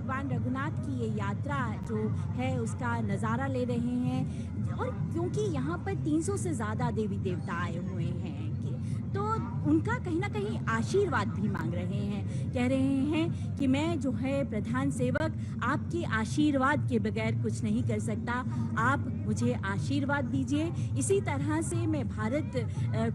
भगवान रघुनाथ की ये यात्रा जो है उसका नज़ारा ले रहे हैं। और क्योंकि यहाँ पर 300 से ज़्यादा देवी देवता आए हुए हैं तो उनका कहीं ना कहीं आशीर्वाद भी मांग रहे हैं। कह रहे हैं कि मैं जो है प्रधान सेवक आपके आशीर्वाद के बगैर कुछ नहीं कर सकता, आप मुझे आशीर्वाद दीजिए, इसी तरह से मैं भारत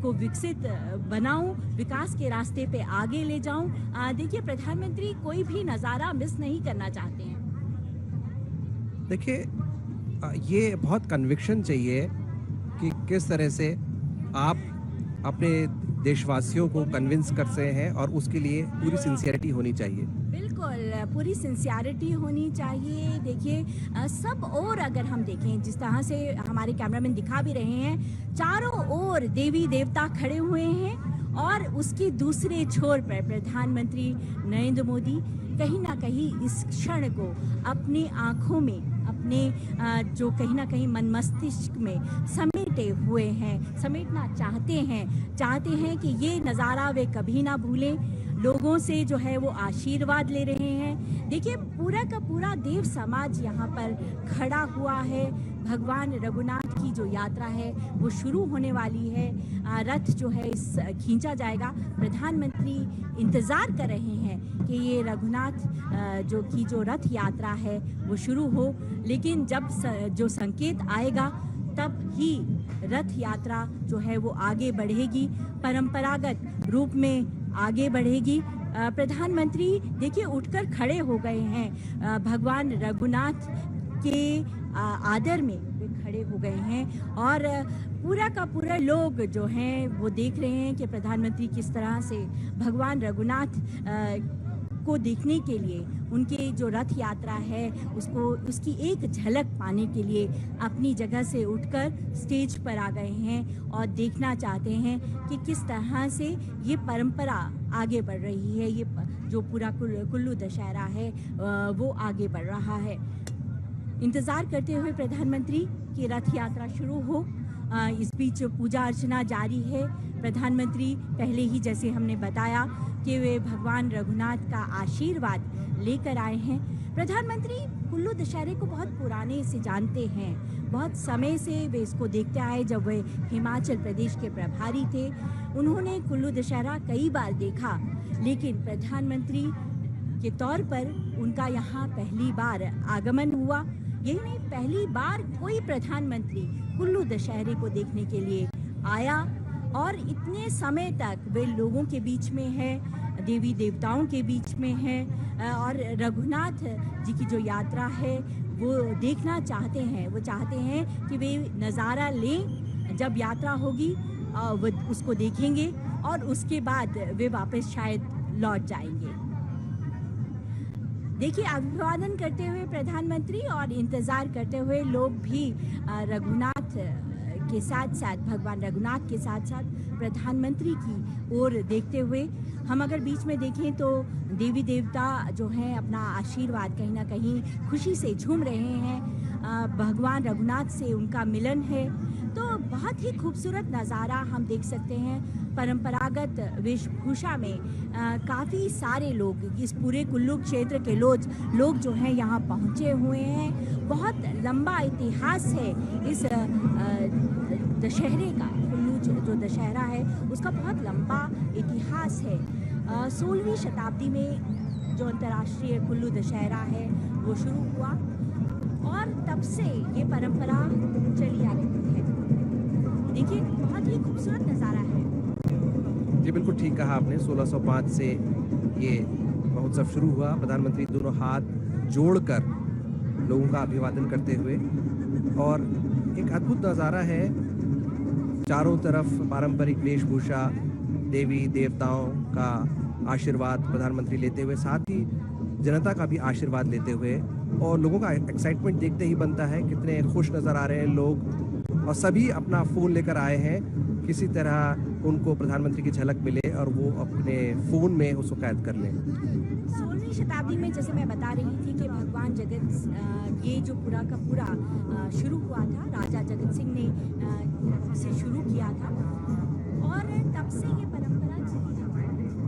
को विकसित बनाऊं, विकास के रास्ते पे आगे ले जाऊं। देखिए प्रधानमंत्री कोई भी नज़ारा मिस नहीं करना चाहते हैं। देखिए ये बहुत कन्विक्शन चाहिए कि किस तरह से आप अपने देशवासियों को कन्विंस करते हैं और उसके लिए पूरी सिंसियरिटी होनी चाहिए। बिल्कुल पूरी सिंसियरिटी होनी चाहिए। देखिए सब और अगर हम देखें जिस तरह से हमारे कैमरामैन दिखा भी रहे हैं, चारों ओर देवी देवता खड़े हुए हैं और उसके दूसरे छोर पर प्रधानमंत्री नरेंद्र मोदी कहीं ना कहीं इस क्षण को अपनी आंखों में, अपने जो कहीं ना कहीं मन मस्तिष्क में समेटे हुए हैं, समेटना चाहते हैं कि ये नज़ारा वे कभी ना भूलें। लोगों से जो है वो आशीर्वाद ले रहे हैं। देखिए पूरा का पूरा देव समाज यहाँ पर खड़ा हुआ है। भगवान रघुनाथ की जो यात्रा है वो शुरू होने वाली है। रथ जो है इस खींचा जाएगा। प्रधानमंत्री इंतज़ार कर रहे हैं कि ये रघुनाथ जो रथ यात्रा है वो शुरू हो, लेकिन जब जो संकेत आएगा तब ही रथ यात्रा जो है वो आगे बढ़ेगी, परंपरागत रूप में आगे बढ़ेगी। प्रधानमंत्री देखिए उठकर खड़े हो गए हैं। भगवान रघुनाथ के आदर में वे खड़े हो गए हैं और पूरा का पूरा लोग जो हैं वो देख रहे हैं कि प्रधानमंत्री किस तरह से भगवान रघुनाथ को देखने के लिए, उनके जो रथ यात्रा है उसकी एक झलक पाने के लिए अपनी जगह से उठकर स्टेज पर आ गए हैं और देखना चाहते हैं कि किस तरह से ये परंपरा आगे बढ़ रही है। ये जो पूरा कुल्लू दशहरा है वो आगे बढ़ रहा है। इंतज़ार करते हुए प्रधानमंत्री की रथ यात्रा शुरू हो। इस बीच पूजा अर्चना जारी है। प्रधानमंत्री पहले ही जैसे हमने बताया कि वे भगवान रघुनाथ का आशीर्वाद लेकर आए हैं। प्रधानमंत्री कुल्लू दशहरे को बहुत पुराने से जानते हैं, बहुत समय से वे इसको देखते आए। जब वे हिमाचल प्रदेश के प्रभारी थे उन्होंने कुल्लू दशहरा कई बार देखा, लेकिन प्रधानमंत्री के तौर पर उनका यहाँ पहली बार आगमन हुआ। यही नहीं, पहली बार कोई प्रधानमंत्री कुल्लू दशहरे को देखने के लिए आया और इतने समय तक वे लोगों के बीच में है, देवी देवताओं के बीच में है और रघुनाथ जी की जो यात्रा है वो देखना चाहते हैं। वो चाहते हैं कि वे नज़ारा लें, जब यात्रा होगी वो उसको देखेंगे और उसके बाद वे वापस शायद लौट जाएंगे। देखिए अभिवादन करते हुए प्रधानमंत्री और इंतज़ार करते हुए लोग भी रघुनाथ के साथ साथ, भगवान रघुनाथ के साथ साथ प्रधानमंत्री की ओर देखते हुए, हम अगर बीच में देखें तो देवी देवता जो हैं अपना आशीर्वाद कहीं ना कहीं खुशी से झूम रहे हैं। भगवान रघुनाथ से उनका मिलन है तो बहुत ही खूबसूरत नज़ारा हम देख सकते हैं। परंपरागत वेशभूषा में काफ़ी सारे लोग, इस पूरे कुल्लू क्षेत्र के लोग जो हैं यहाँ पहुँचे हुए हैं। बहुत लंबा इतिहास है इस दशहरे का। कुल्लू जो दशहरा है उसका बहुत लंबा इतिहास है। 16वीं शताब्दी में जो अंतर्राष्ट्रीय कुल्लू दशहरा है वो शुरू हुआ और तब से ये परंपरा चली आ रही है। देखिए बहुत ही खूबसूरत नज़ारा है। जी बिल्कुल ठीक कहा आपने। 1605 से ये महोत्सव शुरू हुआ। प्रधानमंत्री दोनों हाथ जोड़कर लोगों का अभिवादन करते हुए, और एक अद्भुत नज़ारा है। चारों तरफ पारंपरिक वेशभूषा, देवी देवताओं का आशीर्वाद प्रधानमंत्री लेते हुए, साथ ही जनता का भी आशीर्वाद लेते हुए, और लोगों का एक्साइटमेंट देखते ही बनता है कितने खुश नज़र आ रहे हैं लोग। और सभी अपना फ़ोन लेकर आए हैं, किसी तरह उनको प्रधानमंत्री की झलक मिले और वो अपने फ़ोन में उसको कैद कर लें। 16वीं शताब्दी में जैसे मैं बता रही थी कि भगवान जगत, ये जो पूरा का पूरा शुरू हुआ था, राजा जगत सिंह ने इसे शुरू किया था और तब से ये परंपरा चली आ रही है।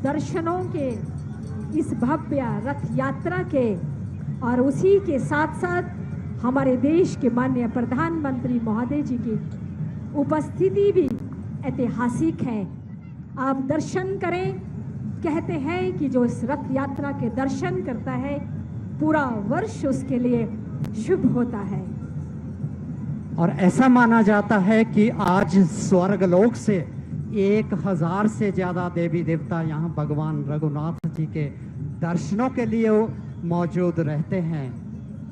दर्शनों के, इस भव्य रथ यात्रा के और उसी के साथ साथ हमारे देश के माननीय प्रधानमंत्री महोदय जी की उपस्थिति भी ऐतिहासिक है। आप दर्शन करें। कहते हैं कि जो इस रथ यात्रा के दर्शन करता है पूरा वर्ष उसके लिए शुभ होता है। और ऐसा माना जाता है कि आज स्वर्गलोक से 1000 से ज्यादा देवी देवता यहाँ भगवान रघुनाथ जी के दर्शनों के लिए मौजूद रहते हैं।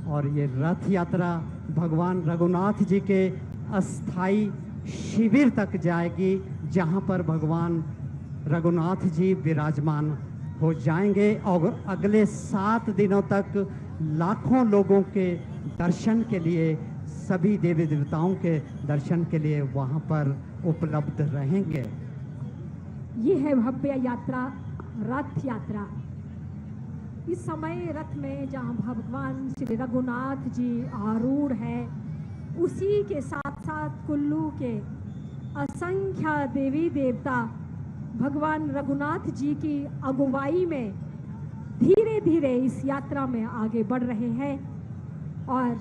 और ये रथ यात्रा भगवान रघुनाथ जी के अस्थाई शिविर तक जाएगी, जहाँ पर भगवान रघुनाथ जी विराजमान हो जाएंगे और अगले 7 दिनों तक लाखों लोगों के दर्शन के लिए, सभी देवी देवताओं के दर्शन के लिए वहाँ पर उपलब्ध रहेंगे। ये है भव्य यात्रा, रथ यात्रा। इस समय रथ में जहाँ भगवान श्री रघुनाथ जी आरूढ़ है, उसी के साथ साथ कुल्लू के असंख्य देवी देवता भगवान रघुनाथ जी की अगुवाई में धीरे धीरे इस यात्रा में आगे बढ़ रहे हैं। और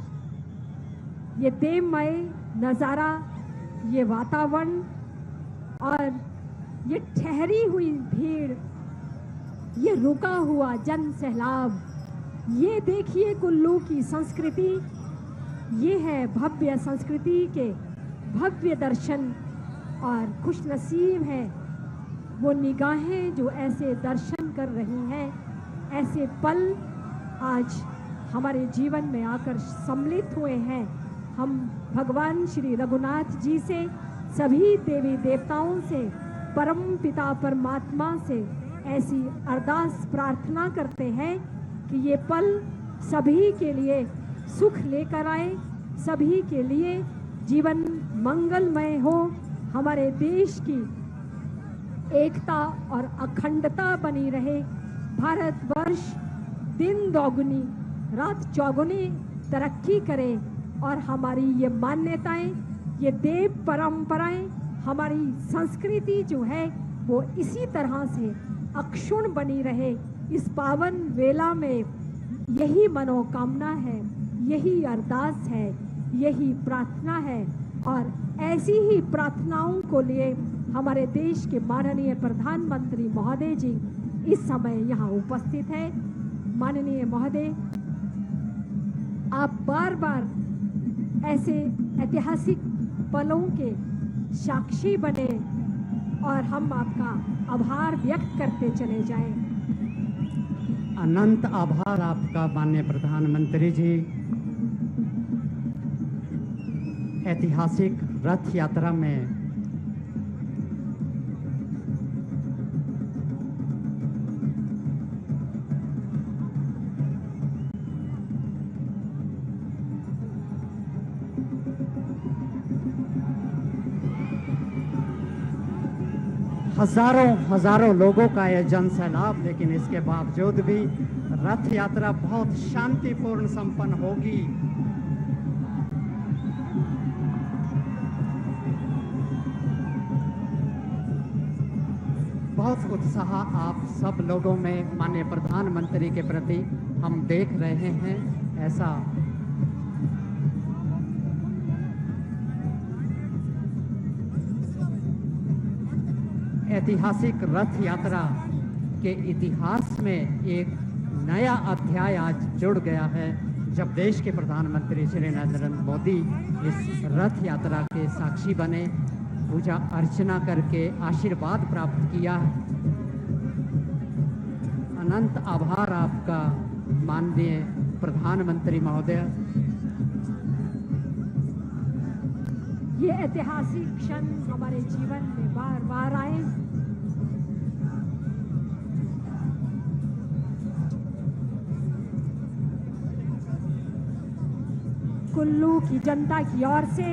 ये देवमय नज़ारा, ये वातावरण और ये ठहरी हुई भीड़, ये रुका हुआ जन सैलाब, ये देखिए कुल्लू की संस्कृति। ये है भव्य संस्कृति के भव्य दर्शन। और खुशनसीब है वो निगाहें जो ऐसे दर्शन कर रही हैं। ऐसे पल आज हमारे जीवन में आकर सम्मिलित हुए हैं। हम भगवान श्री रघुनाथ जी से, सभी देवी देवताओं से, परम पिता परमात्मा से ऐसी अरदास प्रार्थना करते हैं कि ये पल सभी के लिए सुख लेकर आए, सभी के लिए जीवन मंगलमय हो, हमारे देश की एकता और अखंडता बनी रहे, भारतवर्ष दिन दोगुनी रात चौगुनी तरक्की करे और हमारी ये मान्यताएं, ये देव परंपराएं, हमारी संस्कृति जो है वो इसी तरह से अक्षुण्ण बनी रहे। इस पावन वेला में यही मनोकामना है, यही अरदास है, यही प्रार्थना है। और ऐसी ही प्रार्थनाओं को लिए हमारे देश के माननीय प्रधानमंत्री महोदय जी इस समय यहाँ उपस्थित है। माननीय महोदय, आप बार बार ऐसे ऐतिहासिक पलों के साक्षी बने और हम आपका आभार व्यक्त करते चले जाएं। अनंत आभार आपका माननीय प्रधानमंत्री जी। ऐतिहासिक रथ यात्रा में हजारों लोगों का यह जन सैलाब, लेकिन इसके बावजूद भी रथ यात्रा बहुत शांतिपूर्ण संपन्न होगी। बहुत उत्साह आप सब लोगों में माननीय प्रधानमंत्री के प्रति हम देख रहे हैं। ऐसा ऐतिहासिक रथ यात्रा के इतिहास में एक नया अध्याय आज जुड़ गया है, जब देश के प्रधानमंत्री श्री नरेंद्र मोदी इस रथ यात्रा के साक्षी बने, पूजा अर्चना करके आशीर्वाद प्राप्त किया। अनंत आभार आपका माननीय प्रधानमंत्री महोदय। ये ऐतिहासिक क्षण हमारे जीवन में बार बार आए। कुल्लू की जनता की ओर से